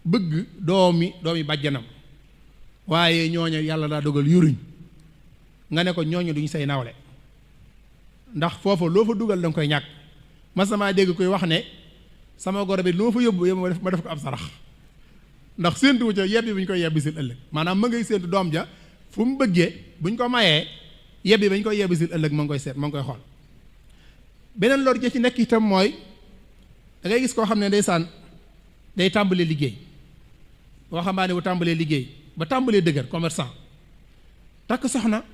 bëgg doomi bàjjanam waaye ñooñu yàlla daa dogal yuruñ nga ne ko ñooñu duñ say nawle ndax foofu loo fa dugal da nga koy ñàkk. mas na maa dégg koy wax ne sama goro bi lu ma fa yóbbu ma def ko ab sarax ndax séentu wu ca yebbi bu ñu koy yebbi sil ëllëg maanaam ma ngay séentu doom ja fu mu bëggee buñ ko mayee yebbi ba ñu koy yebbi sil ëllëg ma ngi koy seet ma ngi koy xool. beneen lor ja ci nekk itam mooy da ngay gis koo xam ne ndeysaan day tàmbalee liggéey boo xamaa ne bu tàmbalee liggéey ba tàmbalee dëgër commerçant takk soxna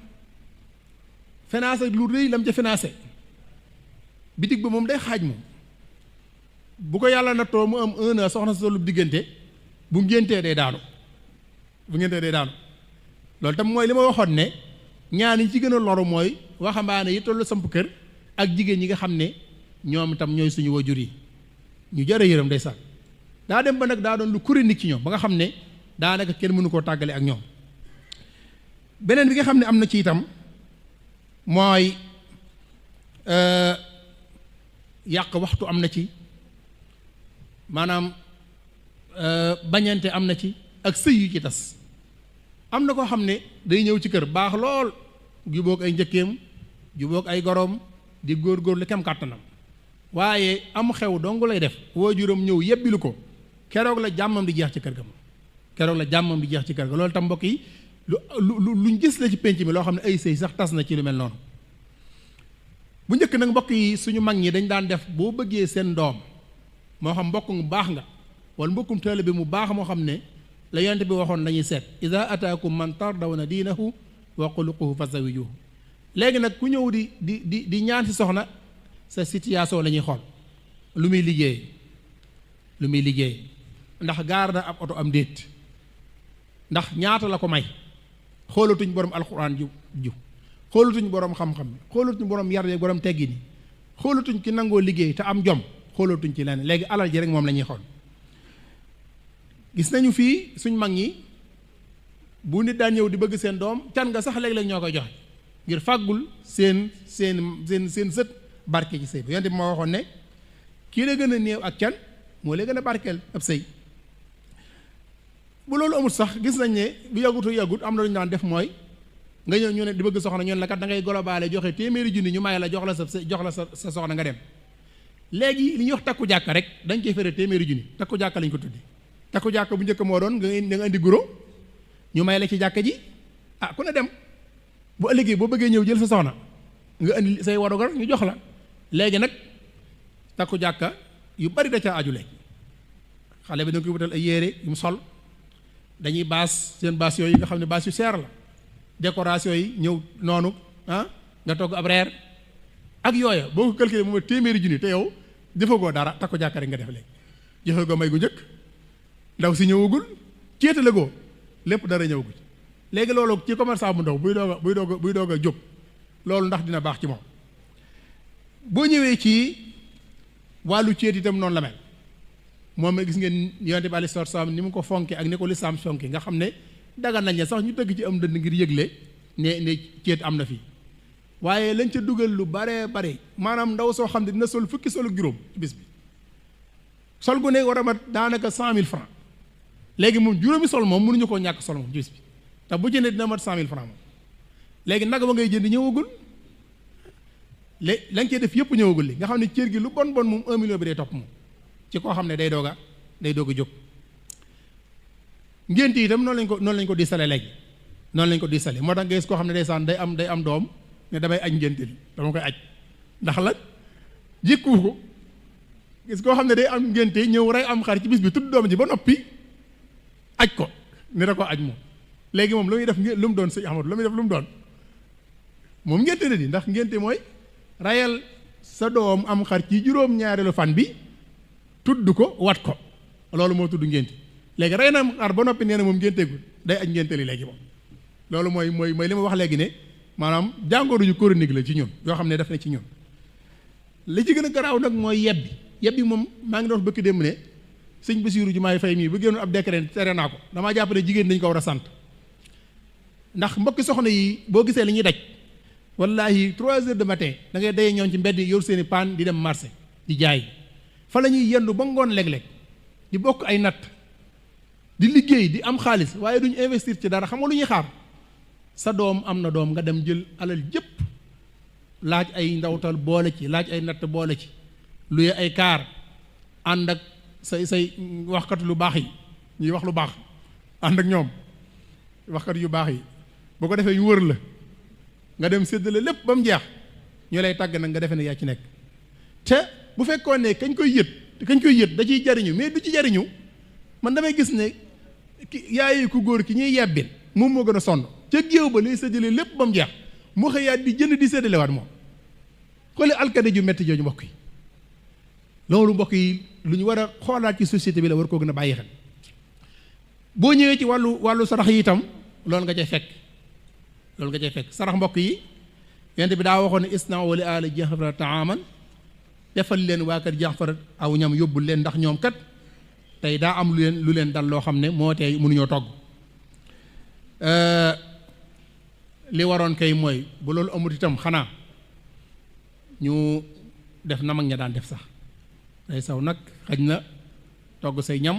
financé lu rëy lam ca financé bitig ba moom day xaaj moom bu ko yàlla nattoo mu am 1 an soxna si tollu diggante bu ngéntee day daanu loolu tam mooy li ma waxoon ne ñaan yi ci gën a loru mooy waxambaane yi tollu samp kër ak jigéen ñi nga xam ne ñoom itam ñooy suñu wajur yi ñu jërë yërëm ndeysaan daa dem ba nag daa doon lu chronique ci ñoom ba nga xam ne daanaka kenn mënu koo tàggale ak ñoom. beneen bi nga xam ne am na ci itam mooy yàq waxtu am na ci maanaam bañante am na ci ak sëy yu ci tas. am na koo xam ne day ñëw ci kër baax lool jubóog ay njëkkeem jubóog ay goroom di góorgóorlu kem kàttanam waaye am xew dong lay def waajuram ñëw yebbilu ko keroog la jàmmam di jeex ci kër ga loolu tam mbokk yi luñ gis la ci penc mi loo xam ne ay sëy sax tas na ci lu mel noonu. bu njëkk nag mbokk yi suñu mag ñi dañ daan def boo bëggee seen doom moo xam mbokk mu baax nga wala mbokkum taalibe bi mu baax moo xam ne la yonent bi waxoon lañuy seet iza ataakum man tardawna diinahu wa xuluquhu fazawijuhu. léegi nag ku ñëw di ñaan si soxna sa situation la ñuy xool lu muy liggéey ndax gaar na ab oto am déet ndax ñaata la ko may xoolatuñ borom alxuraan ju xoolatuñ borom xam-xam xoolatuñ borom yar yi borom teggi ni xoolatuñ ki nangoo liggéey te am jom xoolatuñ ci lenn léegi alal ji rek moom la ñuy xool. gis nañu fii suñ mag ñi bu nit daan ñëw di bëgg seen doom can nga sax léeg-léeg ñoo koy joxe ngir fàggul seen sët barke ci sëy ba yonte bi ma waxoon ne kii la gën a néew ak can moo la gën a barkeel ab sëy. bu loolu amul sax gis nañ ne bu yàggut am na lu ñu daan def mooy nga ñëw ñu ne di bëgg soxna ñoon la kat da ngay globale joxe téeméeri junni ñu may la jox la sa soxna nga dem. léegi li ñuy wax takku jàkka rek dañ koy fere téeméeri junni takku jàkka lañ ko tuddi takku jàkka bu njëkk moo doon nga indi guro ñu may la ci jàkka ji ku ne dem bu ëllëgee boo bëggee ñëw jël sa soxna nga indi say warugar ñu jox la. léegi nag takku jàkka yu bari da ca aju léegi xale bi da nga koy wutal ay yére yu mu sol dañuy baas seen baas yooyu nga xam ne baas yu seer la décoration yi ñëw noonu nga togg ab reer ak yooya boo ko calculé moom téeméeri junni te yow defagoo dara takku jàkka rek nga def léegi joxe goo may gu njëkk ndaw si ñëwagul céetale goo lépp dara ñëwagul léegi loolu ci commerçant bu ndaw buy doog a jóg loolu ndax dina baax ci moom. boo ñëwee ci wàllu céet itam noonu la mel moom gis ngeen yonent bi alayhi salaatu wa salaam ni mu ko fonke ak ni ko lislaam fonke nga xam ne dagan nañ sax ñu tëgg ci am dënd ngir yëgle ne céet am na fii waaye lañ ca dugal lu bare maanaam ndaw soo xam ne dina sol fukki sol ak juróom ci bis bi sol gu ne war a mat daanaka 100 000 francs léegi moom juróomi sol moom mënuñu koo ñàkk sol moom ci bis bi te bu jëndee dina mat 100 000 francs moom léegi nag ba ngay jënd ñëwagul la nga cee def yëpp ñëwagul li nga xam ne cër gi lu bon moom 1 million bi day topp moom ci koo xam ne day doog a jóg. ngénte itam noonu lañ ko diisale léegi noonu lañ ko diisale moo tax nga gis koo xam ne day am doom ne damay aj ngénte li dama koy aj ndax la jikku ko gis koo xam ne day am ngénte ñëw rey am xar ci bis bi tudd doom ji ba noppi aj ko ne da ko aj moom léegi moom lu muy def lu mu doon sëñ Ahmadu lu muy def lu mu doon moom ngénte na di ndax ngénte mooy rayal sa doom am xar ci juróom-ñaareelu fan bi tudd ko wat ko loolu moo tudd ngénte léegi rey na am xar ba noppi nee na moom ngénteegul day aj ngénte li léegi moom loolu mooy li ma wax léegi ne maanaam jàngoro ju chronique la ci ñun yoo xam ne daf ne ci ñun. li ci gën a garaaw nag mooy yebbi moom maa ngi doon bëkk démb ne sëñ Bassirou Diomaye Faye mii bu génnoon ab décret tere naa ko damaa jàpp ne jigéen dañ ko war a sant ndax mbokki soxna yi boo gisee li ñuy daj wallahi 3 heures de matin da ngay daye ñoom ci mbedd yor seeni paan di dem marché di jaay fa la ñuy yendu ba ngoon léeg-léeg di bokk ay natt di liggéey di am xaalis waaye duñ investir ci dara xam nga lu ñuy xaar sa doom am na doom nga dem jël alal jëpp laaj ay ndawtal boole ci laaj ay natt boole ci luye ay kaar ànd ak say waxkat lu baax yi ñuy wax lu baax ànd ak ñoom waxkat yu baax yi boo ko defee ñu wër la nga dem séddale lépp ba mu jeex ñu lay tàgg nag nga defee ne yaa ci nekk te bu fekkoon ne kañ koy yët da ciy jariñu mais du ci jariñu man damay gis ne yaayi ku góor ki ñuy yebbin moom moo gën a sonn ca géew ba lay séddale lépp ba mu jeex mu xëyaat di jënd di séddalewaat moom xoole alkade ju metti jooju mbokk yi loolu mbokk yi lu ñu war a xoolaat ci société bi la war koo gën a bàyyi xel boo ñëwee ci wàllu sarax yi itam loolu nga cay fekk sarax mbokk yi yonent bi daa waxoon ne isna'u li aali Ja'far ta'aman defal leen waa kër Ja'far aw ñam yóbbul leen ndax ñoom kat tey daa am lu leen dal loo xam ne moo tey mënuñoo togg li waroon kay mooy bu loolu amut itam xanaa ñu def na mag ña daan def sax day saw nag xaj na togg say ñam